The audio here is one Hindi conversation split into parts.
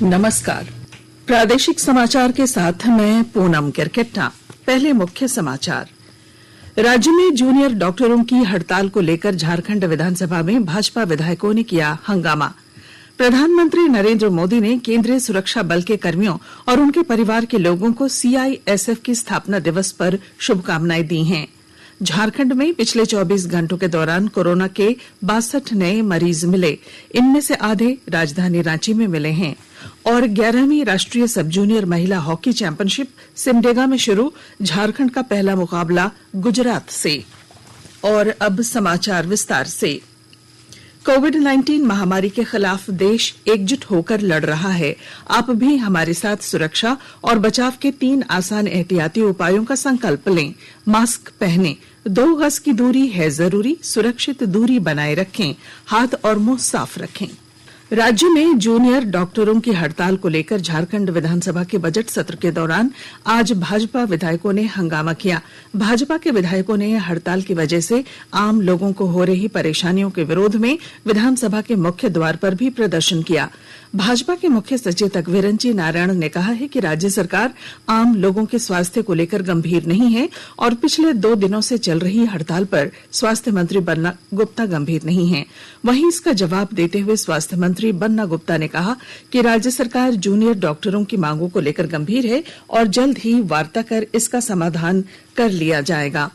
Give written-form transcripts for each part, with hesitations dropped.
नमस्कार। प्रादेशिक समाचार के साथ मैं पूनम किरकिट्टा। पहले मुख्य समाचार। राज्य में जूनियर डॉक्टरों की हड़ताल को लेकर झारखंड विधानसभा में भाजपा विधायकों ने किया हंगामा। प्रधानमंत्री नरेंद्र मोदी ने केंद्रीय सुरक्षा बल के कर्मियों और उनके परिवार के लोगों को सीआईएसएफ की स्थापना दिवस पर शुभकामनाएं दी हैं। झारखंड में पिछले 24 घंटों के दौरान कोरोना के 62 नए मरीज मिले। इनमें से आधे राजधानी रांची में मिले हैं। और 11वीं राष्ट्रीय सब जूनियर महिला हॉकी चैंपियनशिप सिमडेगा में शुरू। झारखंड का पहला मुकाबला गुजरात से। और अब समाचार विस्तार से। कोविड-19 महामारी के खिलाफ देश एकजुट होकर लड़ रहा है। आप भी हमारे साथ सुरक्षा और बचाव के 3 आसान एहतियाती उपायों का संकल्प लें। मास्क पहनें, 2 गज की दूरी है जरूरी, सुरक्षित दूरी बनाए रखें, हाथ और मुंह साफ रखें। राज्य में जूनियर डॉक्टरों की हड़ताल को लेकर झारखंड विधानसभा के बजट सत्र के दौरान आज भाजपा विधायकों ने हंगामा किया। भाजपा के विधायकों ने हड़ताल की वजह से आम लोगों को हो रही परेशानियों के विरोध में विधानसभा के मुख्य द्वार पर भी प्रदर्शन किया। भाजपा के मुख्य सचेतक विरंची नारायण ने कहा है कि राज्य सरकार आम लोगों के स्वास्थ्य को लेकर गंभीर नहीं है और पिछले 2 दिनों से चल रही हड़ताल पर स्वास्थ्य मंत्री बन्ना गुप्ता गंभीर नहीं है। वहीं इसका जवाब देते हुए स्वास्थ्य मंत्री बन्ना गुप्ता ने कहा कि राज्य सरकार जूनियर डॉक्टरों की मांगों को लेकर गंभीर है और जल्द ही वार्ता कर इसका समाधान कर लिया जाएगा।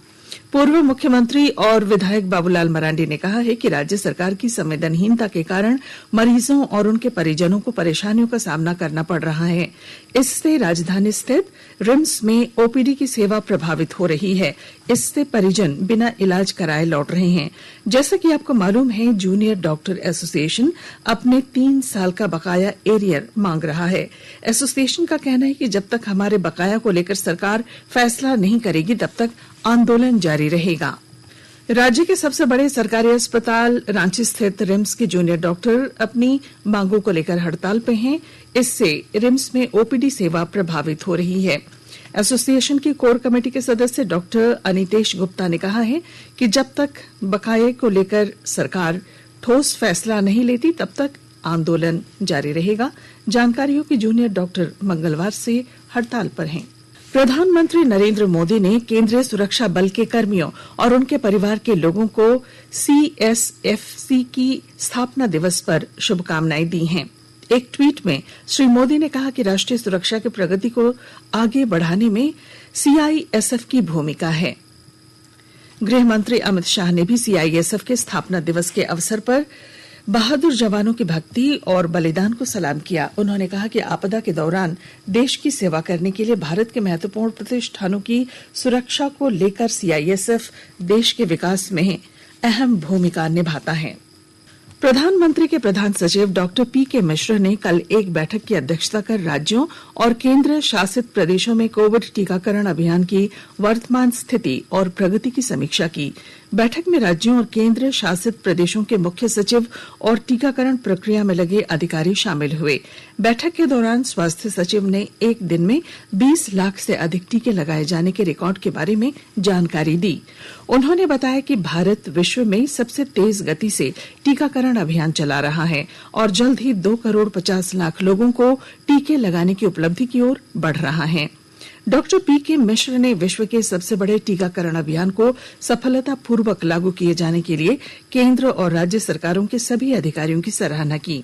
पूर्व मुख्यमंत्री और विधायक बाबूलाल मरांडी ने कहा है कि राज्य सरकार की संवेदनहीनता के कारण मरीजों और उनके परिजनों को परेशानियों का सामना करना पड़ रहा है। इससे राजधानी स्थित रिम्स में ओपीडी की सेवा प्रभावित हो रही है। इससे परिजन बिना इलाज कराए लौट रहे हैं। जैसा कि आपको मालूम है, जूनियर डॉक्टर एसोसिएशन अपने 3 साल का बकाया एरियर मांग रहा है। एसोसिएशन का कहना है कि जब तक हमारे बकाया को लेकर सरकार फैसला नहीं करेगी तब तक आंदोलन जारी रहेगा। राज्य के सबसे बड़े सरकारी अस्पताल रांची स्थित रिम्स के जूनियर डॉक्टर अपनी मांगों को लेकर हड़ताल पे हैं। इससे रिम्स में ओपीडी सेवा प्रभावित हो रही है। एसोसिएशन की कोर कमेटी के सदस्य डॉक्टर अनितेश गुप्ता ने कहा है कि जब तक बकाये को लेकर सरकार ठोस फैसला नहीं लेती तब तक आंदोलन जारी रहेगा। जानकारी हो कि जूनियर डॉक्टर मंगलवार से हड़ताल पर हैं। प्रधानमंत्री नरेंद्र मोदी ने केंद्रीय सुरक्षा बल के कर्मियों और उनके परिवार के लोगों को सीएसएफसी की स्थापना दिवस पर शुभकामनाएं दी हैं। एक ट्वीट में श्री मोदी ने कहा कि राष्ट्रीय सुरक्षा की प्रगति को आगे बढ़ाने में सीआईएसएफ की भूमिका है। गृह मंत्री अमित शाह ने भी सीआईएसएफ के स्थापना दिवस के अवसर पर बहादुर जवानों की भक्ति और बलिदान को सलाम किया। उन्होंने कहा कि आपदा के दौरान देश की सेवा करने के लिए भारत के महत्वपूर्ण प्रतिष्ठानों की सुरक्षा को लेकर सीआईएसएफ देश के विकास में अहम भूमिका निभाता है। प्रधानमंत्री के प्रधान सचिव डॉक्टर पीके मिश्र ने कल एक बैठक की अध्यक्षता कर राज्यों और केंद्र शासित प्रदेशों में कोविड टीकाकरण अभियान की वर्तमान स्थिति और प्रगति की समीक्षा की। बैठक में राज्यों और केंद्र शासित प्रदेशों के मुख्य सचिव और टीकाकरण प्रक्रिया में लगे अधिकारी शामिल हुए। बैठक के दौरान स्वास्थ्य सचिव ने एक दिन में 20 लाख से अधिक टीके लगाए जाने के रिकॉर्ड के बारे में जानकारी दी। उन्होंने बताया कि भारत विश्व में सबसे तेज गति से टीकाकरण अभियान चला रहा है और जल्द ही 2 करोड़ 50 लाख लोगों को टीके लगाने की उपलब्धि की ओर बढ़ रहा है। डॉक्टर पीके मिश्र ने विश्व के सबसे बड़े टीकाकरण अभियान को सफलतापूर्वक लागू किए जाने के लिए केंद्र और राज्य सरकारों के सभी अधिकारियों की सराहना की।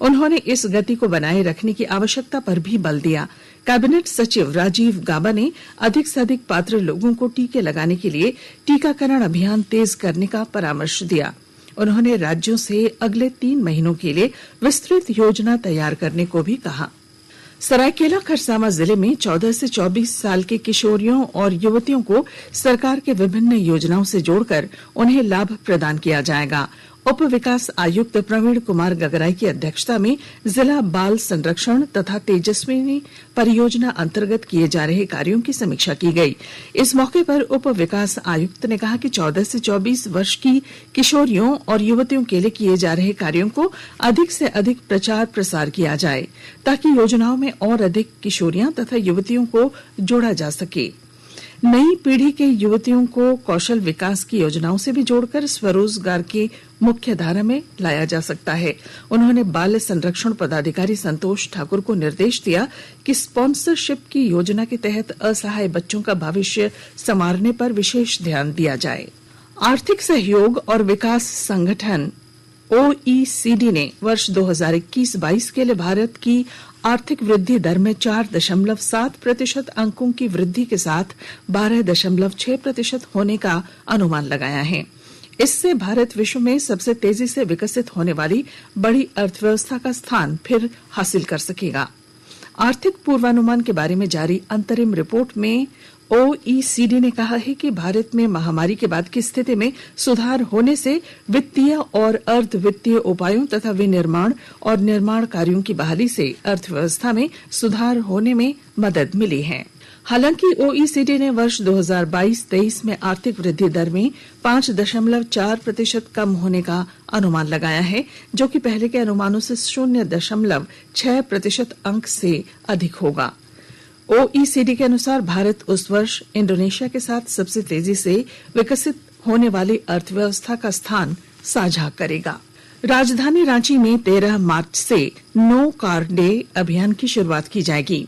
उन्होंने इस गति को बनाए रखने की आवश्यकता पर भी बल दिया। कैबिनेट सचिव राजीव गाबा ने अधिक से अधिक पात्र लोगों को टीके लगाने के लिए टीकाकरण अभियान तेज करने का परामर्श दिया। उन्होंने राज्यों से अगले 3 महीनों के लिए विस्तृत योजना तैयार करने को भी कहा। सरायकेला खरसावां जिले में 14 से 24 साल के किशोरियों और युवतियों को सरकार के विभिन्न योजनाओं से जोड़कर उन्हें लाभ प्रदान किया जाएगा। उप विकास आयुक्त प्रवीण कुमार गगराई की अध्यक्षता में जिला बाल संरक्षण तथा तेजस्विनी परियोजना अंतर्गत किए जा रहे कार्यों की समीक्षा की गई। इस मौके पर उप विकास आयुक्त ने कहा कि 14 से 24 वर्ष की किशोरियों और युवतियों के लिए किए जा रहे कार्यों को अधिक से अधिक प्रचार प्रसार किया जाए ताकि योजनाओं में और अधिक किशोरियां तथा युवतियों को जोड़ा जा सके। नई पीढ़ी के युवतियों को कौशल विकास की योजनाओं से भी जोड़कर स्वरोजगार की मुख्य धारा में लाया जा सकता है। उन्होंने बाल संरक्षण पदाधिकारी संतोष ठाकुर को निर्देश दिया कि स्पॉन्सरशिप की योजना के तहत असहाय बच्चों का भविष्य संवारने पर विशेष ध्यान दिया जाए। आर्थिक सहयोग और विकास संगठन OECD ने वर्ष 2021-22 के लिए भारत की आर्थिक वृद्धि दर में 4.7% अंकों की वृद्धि के साथ 12.6% होने का अनुमान लगाया है। इससे भारत विश्व में सबसे तेजी से विकसित होने वाली बड़ी अर्थव्यवस्था का स्थान फिर हासिल कर सकेगा। आर्थिक पूर्वानुमान के बारे में जारी अंतरिम रिपोर्ट में OECD ने कहा है कि भारत में महामारी के बाद की स्थिति में सुधार होने से वित्तीय और अर्ध वित्तीय उपायों तथा विनिर्माण और निर्माण कार्यों की बहाली से अर्थव्यवस्था में सुधार होने में मदद मिली है। हालांकि OECD ने वर्ष 2022-23 में आर्थिक वृद्धि दर में 5.4% कम होने का अनुमान लगाया है, जो कि पहले के अनुमानों से 0.6% अंक से अधिक होगा। OECD के अनुसार भारत उस वर्ष इंडोनेशिया के साथ सबसे तेजी से विकसित होने वाली अर्थव्यवस्था का स्थान साझा करेगा। राजधानी रांची में 13 मार्च से नो कार डे अभियान की शुरुआत की जाएगी।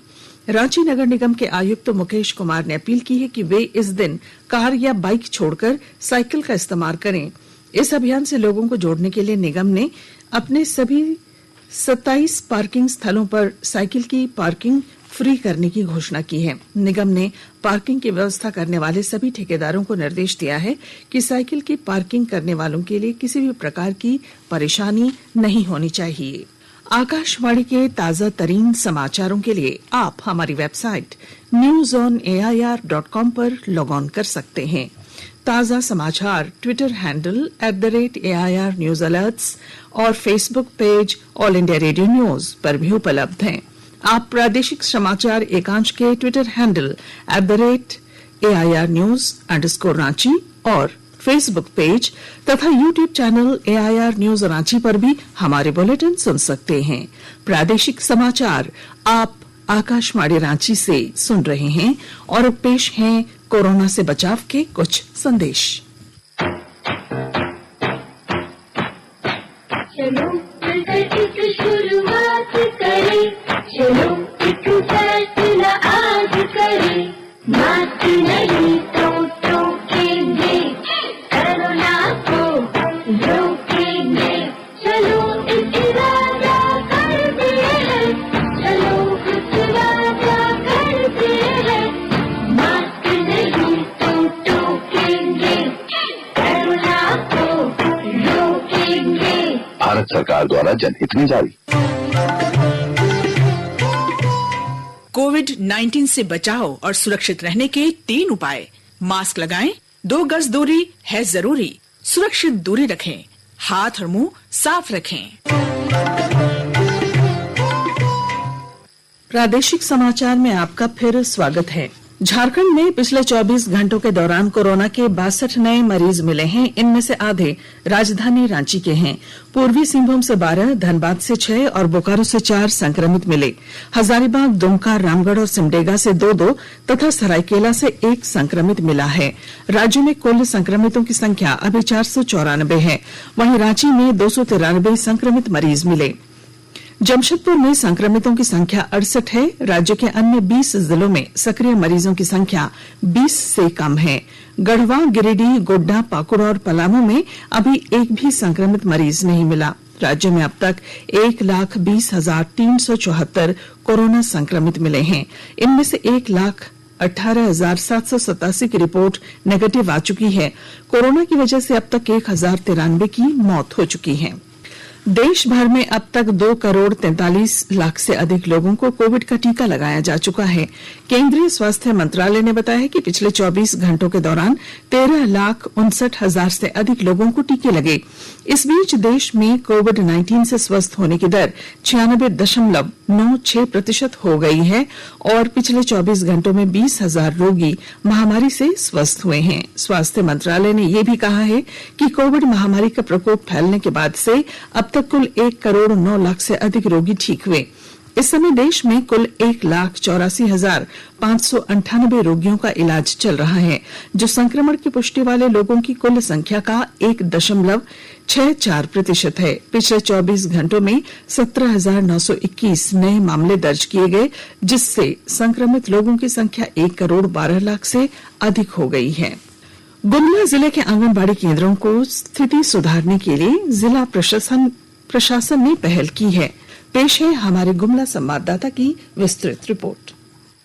रांची नगर निगम के आयुक्त मुकेश कुमार ने अपील की है कि वे इस दिन कार या बाइक छोड़कर साइकिल का इस्तेमाल करें। इस अभियान से लोगों को जोड़ने के लिए निगम ने अपने सभी 27 पार्किंग स्थलों पर साइकिल की पार्किंग फ्री करने की घोषणा की है। निगम ने पार्किंग की व्यवस्था करने वाले सभी ठेकेदारों को निर्देश दिया है कि साइकिल की पार्किंग करने वालों के लिए किसी भी प्रकार की परेशानी नहीं होनी चाहिए। आकाशवाणी के ताजा तरीन समाचारों के लिए आप हमारी वेबसाइट newsonair.com पर लॉग ऑन कर सकते हैं। ताजा समाचार Twitter handle @AIR news alerts और Facebook page all India radio news पर भी उपलब्ध हैं। आप प्रादेशिक समाचार एकांश के ट्विटर हैंडल @AIR न्यूज _ और फेसबुक पेज तथा YouTube channel AIR news Ranchi पर भी हमारे बुलेटिन सुन सकते हैं। प्रादेशिक समाचार आप आकाशवाणी रांची से सुन रहे हैं और अब पेश हैं कोरोना से बचाव के कुछ संदेश। चलो मिलकर शुरुआत करें, चलो एक फैसला आज करें, मास्क नहीं तो टोकेंगे, कोरोना को रोकेंगे, चलो एक वादा करते हैं, चलो एक वादा करते हैं, मास्क नहीं तो टोकेंगे, कोरोना को रोकेंगे। भारत सरकार द्वारा जनहित में जारी। कोविड-19 से बचाव और सुरक्षित रहने के 3 उपाय। मास्क लगाएं, 2 गज दूरी है जरूरी, सुरक्षित दूरी रखें, हाथ और मुंह साफ रखें। प्रादेशिक समाचार में आपका फिर स्वागत है। झारखंड में पिछले 24 घंटों के दौरान कोरोना के 62 नए मरीज मिले हैं। इनमें से आधे राजधानी रांची के हैं। पूर्वी सिंहभूम से 12, धनबाद से 6 और बोकारो से 4 संक्रमित मिले। हजारीबाग, दुमका, रामगढ़ और सिमडेगा से 2-2 तथा सरायकेला से 1 संक्रमित मिला है। राज्य में कुल संक्रमितों की संख्या अभी 494 है। वहीं रांची में 293 संक्रमित मरीज मिले। जमशेदपुर में संक्रमितों की संख्या 68 है। राज्य के अन्य 20 जिलों में सक्रिय मरीजों की संख्या 20 से कम है। गढ़वा, गिरिडीह, गोड्डा, पाकुड़ और पलामू में अभी एक भी संक्रमित मरीज नहीं मिला। राज्य में अब तक 1,20,374 कोरोना संक्रमित मिले हैं। इनमें से 1,18,787 की रिपोर्ट नेगेटिव आ चुकी है। कोरोना की वजह से अब तक 1,093 की मौत हो चुकी है। देश भर में अब तक 2,43 लाख से अधिक लोगों को कोविड का टीका लगाया जा चुका है। केंद्रीय स्वास्थ्य मंत्रालय ने बताया कि पिछले 24 घंटों के दौरान 13,59,000 से अधिक लोगों को टीके लगे। इस बीच देश में कोविड-19 से स्वस्थ होने की दर 96.96% हो गई है और पिछले 24 घंटों में 20,000 रोगी महामारी से स्वस्थ हुए हैं। स्वास्थ्य मंत्रालय ने यह भी कहा है कि कोविड महामारी का प्रकोप फैलने के बाद से अब तक कुल 1,09,00,000 से अधिक रोगी ठीक हुए। इस समय देश में कुल 1,84,598 रोगियों का इलाज चल रहा है, जो संक्रमण की पुष्टि वाले लोगों की कुल संख्या का 1.64% है। पिछले 24 घंटों में 17,921 नए मामले दर्ज किए गए, जिससे संक्रमित लोगों की संख्या 1,12,00,000 से अधिक हो गई है। गुमला जिले के आंगनबाड़ी केंद्रों को स्थिति सुधारने के लिए जिला प्रशासन ने पहल की है। पेश है हमारे गुमला संवाददाता की विस्तृत रिपोर्ट।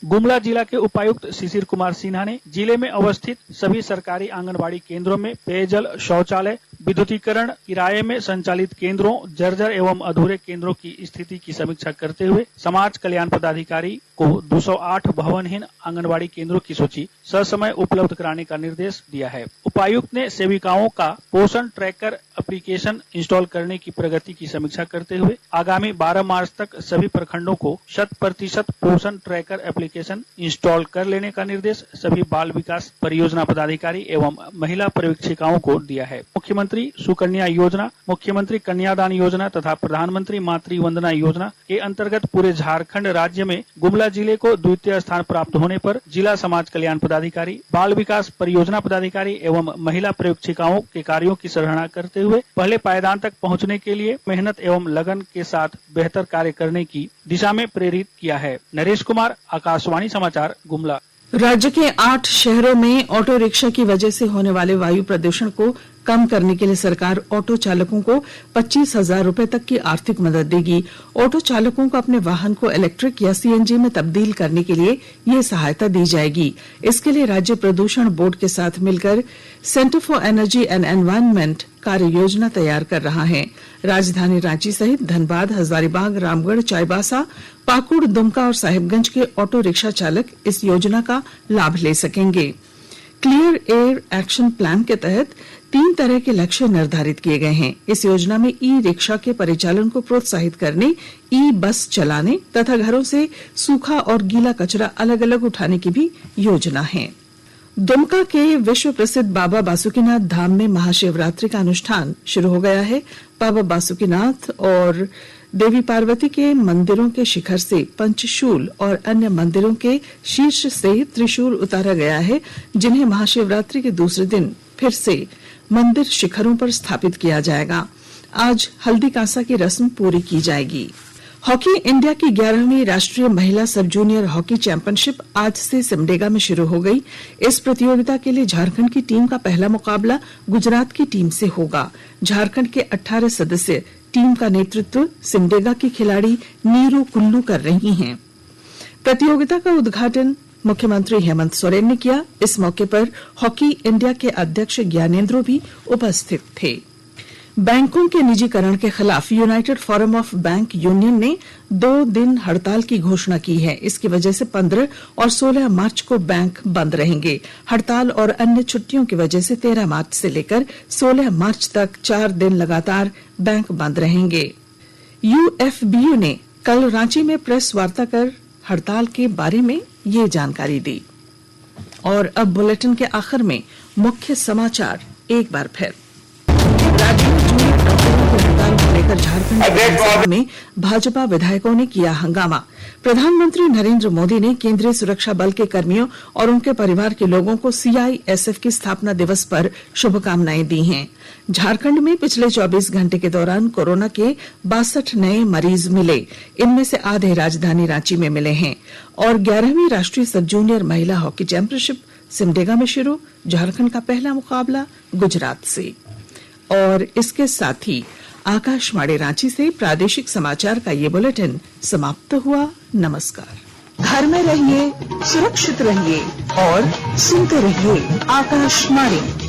गुमला जिला के उपायुक्त शिशिर कुमार सिन्हा ने जिले में अवस्थित सभी सरकारी आंगनबाड़ी केंद्रों में पेयजल, शौचालय, विद्युतीकरण, किराए में संचालित केंद्रों, जर्जर एवं अधूरे केंद्रों की स्थिति की समीक्षा करते हुए समाज कल्याण पदाधिकारी को 208 भवनहीन आंगनबाड़ी केंद्रों की सूची ससमय उपलब्ध कराने का निर्देश दिया है। उपायुक्त ने सेविकाओं का पोषण ट्रैकर एप्लीकेशन इंस्टॉल करने की प्रगति की समीक्षा करते हुए आगामी 12 मार्च तक सभी प्रखंडों को 100% पोषण ट्रैकर एप्लीकेशन इंस्टॉल कर लेने का निर्देश सभी बाल विकास परियोजना पदाधिकारी एवं महिला पर्यवेक्षिकाओं को दिया है। मुख्यमंत्री सुकन्या योजना, मुख्यमंत्री कन्यादान योजना तथा प्रधानमंत्री मातृ वंदना योजना के अंतर्गत पूरे झारखंड राज्य में गुमला जिले को द्वितीय स्थान प्राप्त होने पर जिला समाज कल्याण पदाधिकारी, बाल विकास परियोजना पदाधिकारी एवं महिला पर्यवेक्षिकाओं के कार्यों की सराहना करते हुए पहले पायदान तक पहुंचने के लिए मेहनत एवं लगन के साथ बेहतर कार्य करने की दिशा में प्रेरित किया है। नरेश कुमार, आकाशवाणी समाचार, गुमला। राज्य के 8 शहरों में ऑटो रिक्शा की वजह से होने वाले वायु प्रदूषण को कम करने के लिए सरकार ऑटो चालकों को 25,000 रूपये तक की आर्थिक मदद देगी। ऑटो चालकों को अपने वाहन को इलेक्ट्रिक या सीएनजी में तब्दील करने के लिए ये सहायता दी जाएगी। इसके लिए राज्य प्रदूषण बोर्ड के साथ मिलकर centre for energy and environment कार्य योजना तैयार कर रहा है। राजधानी रांची सहित धनबाद, हजारीबाग, रामगढ़, चाईबासा, पाकुड़, दुमका और साहिबगंज के ऑटो रिक्शा चालक इस योजना का लाभ ले सकेंगे। क्लियर एयर एक्शन प्लान के तहत 3 तरह के लक्ष्य निर्धारित किए गए हैं। इस योजना में ई रिक्शा के परिचालन को प्रोत्साहित करने, ई बस चलाने तथा घरों से सूखा और गीला कचरा अलग अलग उठाने की भी योजना है। दुमका के विश्व प्रसिद्ध बाबा बासुकीनाथ धाम में महाशिवरात्रि का अनुष्ठान शुरू हो गया है। बाबा बासुकीनाथ और देवी पार्वती के मंदिरों के शिखर से पंचशूल और अन्य मंदिरों के शीर्ष से त्रिशूल उतारा गया है, जिन्हें महाशिवरात्रि के दूसरे दिन फिर से मंदिर शिखरों पर स्थापित किया जाएगा। आज हल्दी कांसा की रस्म पूरी की जाएगी। हॉकी इंडिया की 11वीं राष्ट्रीय महिला सब जूनियर हॉकी चैंपियनशिप आज से सिमडेगा में शुरू हो गई। इस प्रतियोगिता के लिए झारखंड की टीम का पहला मुकाबला गुजरात की टीम से होगा। झारखंड के 18 सदस्य टीम का नेतृत्व सिमडेगा की खिलाड़ी नीरू कुल्लू कर रही हैं। प्रतियोगिता का उद्घाटन मुख्यमंत्री हेमंत सोरेन ने किया। इस मौके पर हॉकी इंडिया के अध्यक्ष ज्ञानेंद्रो भी उपस्थित थे। बैंकों के निजीकरण के खिलाफ United forum of bank union ने 2 दिन हड़ताल की घोषणा की है। इसकी वजह से 15 और 16 मार्च को बैंक बंद रहेंगे। हड़ताल और अन्य छुट्टियों की वजह से 13 मार्च से लेकर 16 मार्च तक 4 दिन लगातार बैंक बंद रहेंगे। यूएफबीयू ने कल रांची में प्रेस वार्ता कर हड़ताल के बारे में ये जानकारी दी। और अब बुलेटिन के आखिर में मुख्य समाचार एक बार फिर। राज्य में जूनियर डॉक्टरों की हड़ताल को लेकर झारखंड विधानसभा में भाजपा विधायकों ने किया हंगामा। प्रधानमंत्री नरेंद्र मोदी ने केंद्रीय सुरक्षा बल के कर्मियों और उनके परिवार के लोगों को सीआईएसएफ की स्थापना दिवस पर शुभकामनाएं दी हैं। झारखंड में पिछले 24 घंटे के दौरान कोरोना के 62 नए मरीज मिले। इनमें से आधे राजधानी रांची में मिले हैं। और 11वीं राष्ट्रीय सब जूनियर महिला हॉकी चैंपियनशिप सिमडेगा में शुरू। झारखंड का पहला मुकाबला गुजरात से। और इसके साथ ही आकाशवाणी रांची से प्रादेशिक समाचार का ये बुलेटिन समाप्त हुआ। नमस्कार। घर में रहिए, सुरक्षित रहिए और सुनते रहिए आकाशवाणी।